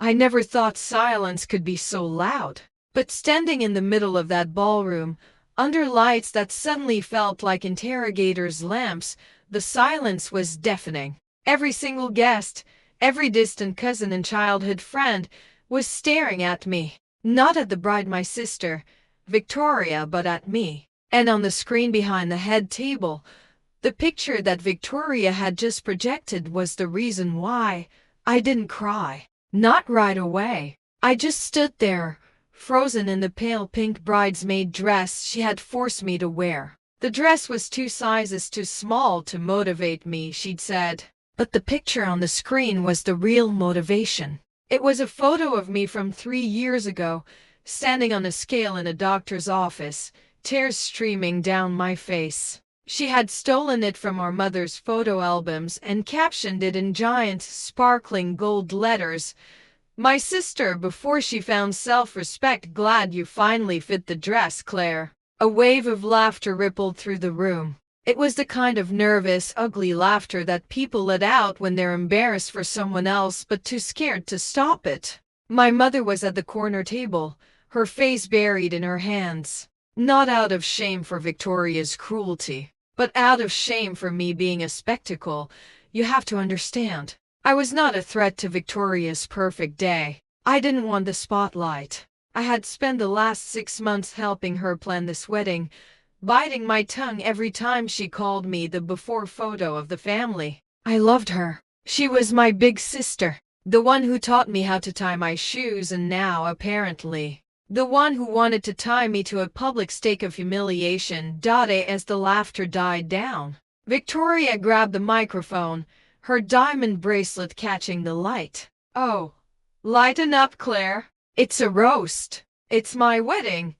I never thought silence could be so loud. But standing in the middle of that ballroom, under lights that suddenly felt like interrogators' lamps, the silence was deafening. Every single guest, every distant cousin and childhood friend, was staring at me. Not at the bride, my sister, Victoria, but at me. And on the screen behind the head table, the picture that Victoria had just projected was the reason why I didn't cry. Not right away. I just stood there, frozen in the pale pink bridesmaid dress she had forced me to wear. The dress was 2 sizes too small to motivate me, she'd said. But the picture on the screen was the real motivation. It was a photo of me from 3 years ago, standing on a scale in a doctor's office, tears streaming down my face. She had stolen it from our mother's photo albums and captioned it in giant, sparkling gold letters. My sister, before she found self-respect. Glad you finally fit the dress, Claire. A wave of laughter rippled through the room. It was the kind of nervous, ugly laughter that people let out when they're embarrassed for someone else but too scared to stop it. My mother was at the corner table, her face buried in her hands. Not out of shame for Victoria's cruelty, but out of shame for me being a spectacle. You have to understand. I was not a threat to Victoria's perfect day. I didn't want the spotlight. I had spent the last 6 months helping her plan this wedding, biting my tongue every time she called me the before photo of the family. I loved her. She was my big sister, the one who taught me how to tie my shoes and now, apparently, the one who wanted to tie me to a public stake of humiliation. As the laughter died down, Victoria grabbed the microphone, her diamond bracelet catching the light. Oh, lighten up, Claire. It's a roast. It's my wedding.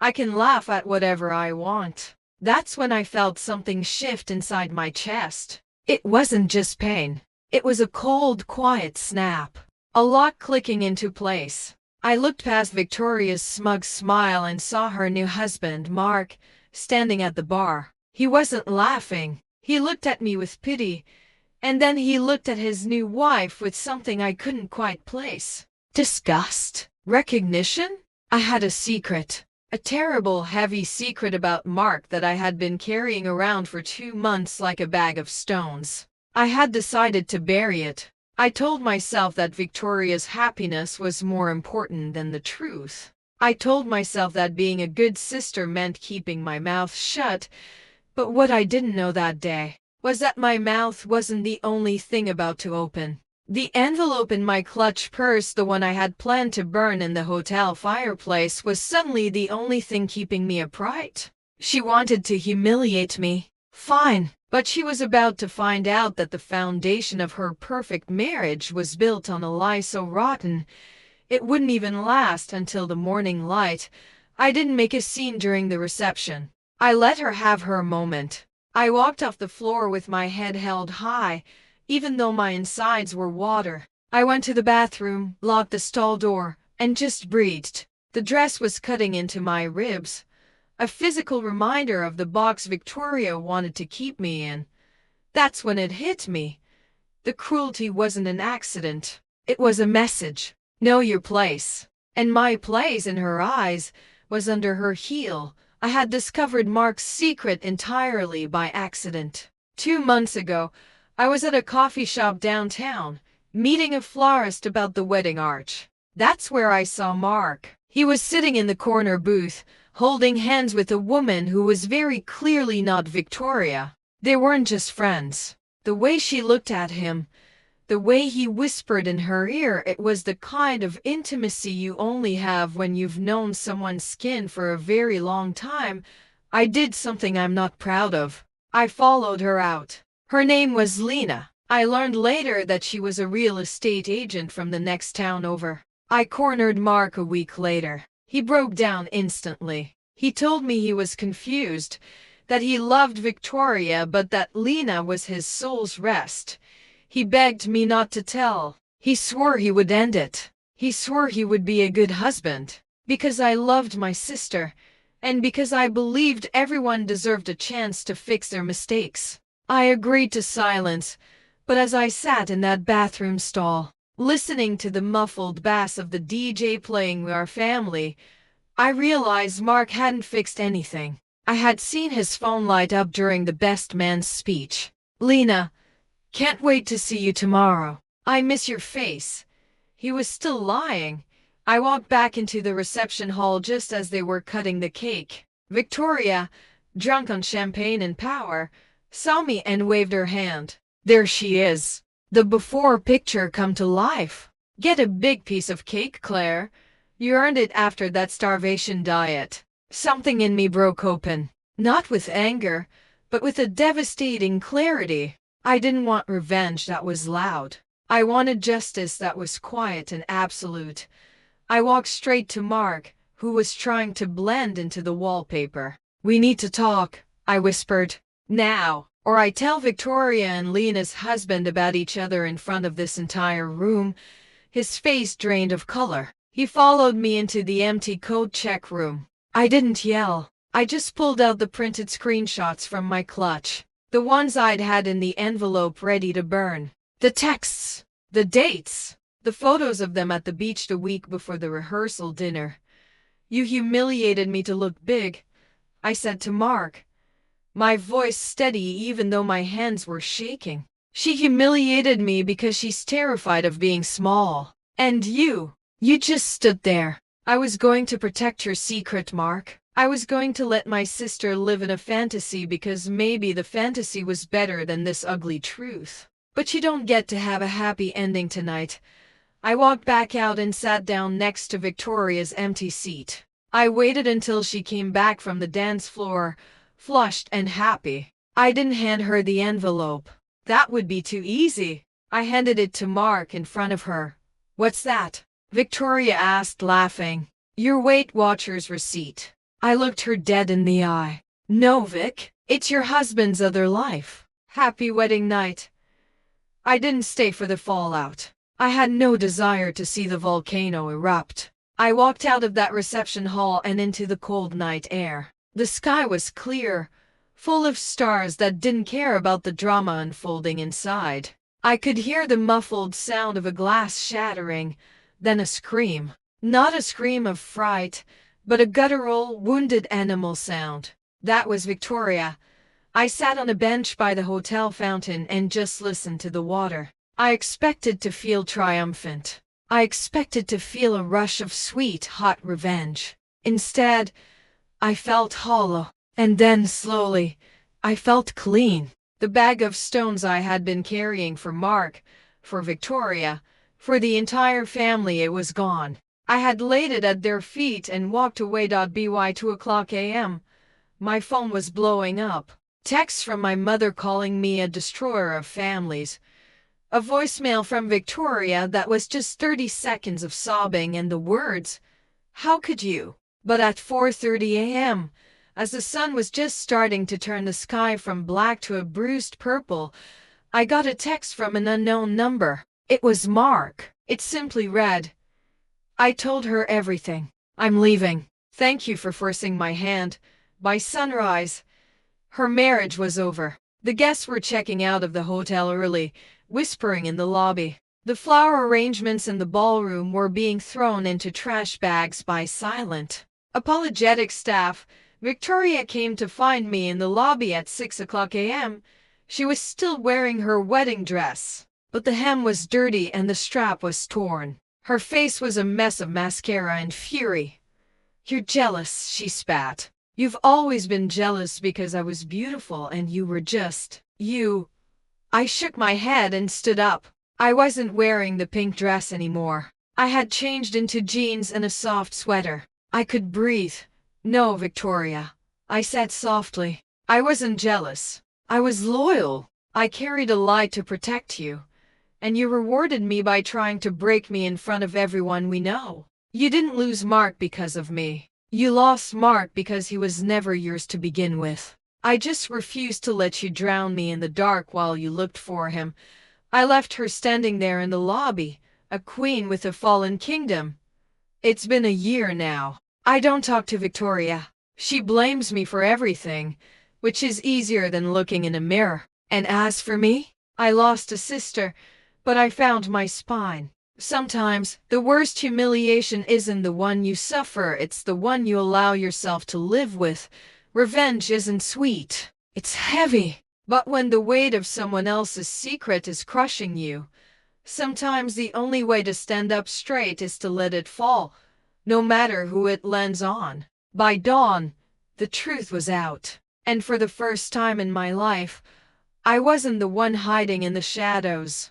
I can laugh at whatever I want. That's when I felt something shift inside my chest. It wasn't just pain. It was a cold, quiet snap. A lock clicking into place. I looked past Victoria's smug smile and saw her new husband, Mark, standing at the bar. He wasn't laughing. He looked at me with pity, and then he looked at his new wife with something I couldn't quite place. Disgust? Recognition? I had a secret. A terrible, heavy secret about Mark that I had been carrying around for 2 months like a bag of stones. I had decided to bury it. I told myself that Victoria's happiness was more important than the truth. I told myself that being a good sister meant keeping my mouth shut, but what I didn't know that day was that my mouth wasn't the only thing about to open. The envelope in my clutch purse, the one I had planned to burn in the hotel fireplace, was suddenly the only thing keeping me upright. She wanted to humiliate me. Fine. But she was about to find out that the foundation of her perfect marriage was built on a lie so rotten it wouldn't even last until the morning light. I didn't make a scene during the reception. I let her have her moment. I walked off the floor with my head held high, even though my insides were water. I went to the bathroom, locked the stall door, and just breathed. The dress was cutting into my ribs, a physical reminder of the box Victoria wanted to keep me in. That's when it hit me. The cruelty wasn't an accident. It was a message. Know your place. And my place in her eyes was under her heel. I had discovered Mark's secret entirely by accident. 2 months ago, I was at a coffee shop downtown, meeting a florist about the wedding arch. That's where I saw Mark. He was sitting in the corner booth, holding hands with a woman who was very clearly not Victoria. They weren't just friends. The way she looked at him, the way he whispered in her ear, it was the kind of intimacy you only have when you've known someone's skin for a very long time. I did something I'm not proud of. I followed her out. Her name was Lena. I learned later that she was a real estate agent from the next town over. I cornered Mark a week later. He broke down instantly. He told me he was confused, that he loved Victoria but that Lena was his soul's rest. He begged me not to tell. He swore he would end it. He swore he would be a good husband. Because I loved my sister, and because I believed everyone deserved a chance to fix their mistakes. I agreed to silence, but as I sat in that bathroom stall, Listening to the muffled bass of the DJ playing with our family, I realized Mark hadn't fixed anything. I had seen his phone light up during the best man's speech. "Lena, can't wait to see you tomorrow. I miss your face." He was still lying. I walked back into the reception hall just as they were cutting the cake. Victoria, drunk on champagne and power, saw me and waved her hand. There she is. The before picture come to life. "Get a big piece of cake, Claire. You earned it after that starvation diet." Something in me broke open. Not with anger, but with a devastating clarity. I didn't want revenge that was loud. I wanted justice that was quiet and absolute. I walked straight to Mark, who was trying to blend into the wallpaper. "We need to talk," I whispered. "Now, or I tell Victoria and Lena's husband about each other in front of this entire room." His face drained of color. He followed me into the empty code check room. I didn't yell. I just pulled out the printed screenshots from my clutch. The ones I'd had in the envelope ready to burn. The texts, the dates, the photos of them at the beach the week before the rehearsal dinner. "You humiliated me to look big," I said to Mark, my voice steady even though my hands were shaking. "She humiliated me because she's terrified of being small. And you just stood there." "I was going to protect your secret, Mark. I was going to let my sister live in a fantasy because maybe the fantasy was better than this ugly truth. But you don't get to have a happy ending tonight." I walked back out and sat down next to Victoria's empty seat. I waited until she came back from the dance floor, flushed and happy. I didn't hand her the envelope. That would be too easy. I handed it to Mark in front of her. "What's that?" Victoria asked, laughing. "Your Weight Watchers receipt." I looked her dead in the eye. "No, Vic, it's your husband's other life. Happy wedding night." I didn't stay for the fallout. I had no desire to see the volcano erupt. I walked out of that reception hall and into the cold night air. The sky was clear, full of stars that didn't care about the drama unfolding inside. I could hear the muffled sound of a glass shattering, then a scream. Not a scream of fright, but a guttural, wounded animal sound. That was Victoria. I sat on a bench by the hotel fountain and just listened to the water. I expected to feel triumphant. I expected to feel a rush of sweet, hot revenge. Instead, I felt hollow. And then, slowly, I felt clean. The bag of stones I had been carrying for Mark, for Victoria, for the entire family, it was gone. I had laid it at their feet and walked away. By 2:00 a.m. My phone was blowing up. Texts from my mother calling me a destroyer of families. A voicemail from Victoria that was just 30 seconds of sobbing and the words, "How could you?" But at 4:30 a.m., as the sun was just starting to turn the sky from black to a bruised purple, I got a text from an unknown number. It was Mark. It simply read, "I told her everything. I'm leaving. Thank you for forcing my hand. By sunrise, her marriage was over." The guests were checking out of the hotel early, whispering in the lobby. The flower arrangements in the ballroom were being thrown into trash bags by silent, apologetic staff. Victoria came to find me in the lobby at 6:00 a.m. She was still wearing her wedding dress, but the hem was dirty and the strap was torn. Her face was a mess of mascara and fury. "You're jealous," she spat. "You've always been jealous because I was beautiful and you were just you." I shook my head and stood up. I wasn't wearing the pink dress anymore. I had changed into jeans and a soft sweater. I could breathe. "No, Victoria," I said softly. "I wasn't jealous. I was loyal. I carried a lie to protect you. And you rewarded me by trying to break me in front of everyone we know. You didn't lose Mark because of me. You lost Mark because he was never yours to begin with. I just refused to let you drown me in the dark while you looked for him." I left her standing there in the lobby, a queen with a fallen kingdom. It's been a year now. I don't talk to Victoria. She blames me for everything, which is easier than looking in a mirror. And as for me, I lost a sister, but I found my spine. Sometimes, the worst humiliation isn't the one you suffer, it's the one you allow yourself to live with. Revenge isn't sweet. It's heavy. But when the weight of someone else's secret is crushing you, sometimes the only way to stand up straight is to let it fall, no matter who it lands on. By dawn, the truth was out. And for the first time in my life, I wasn't the one hiding in the shadows.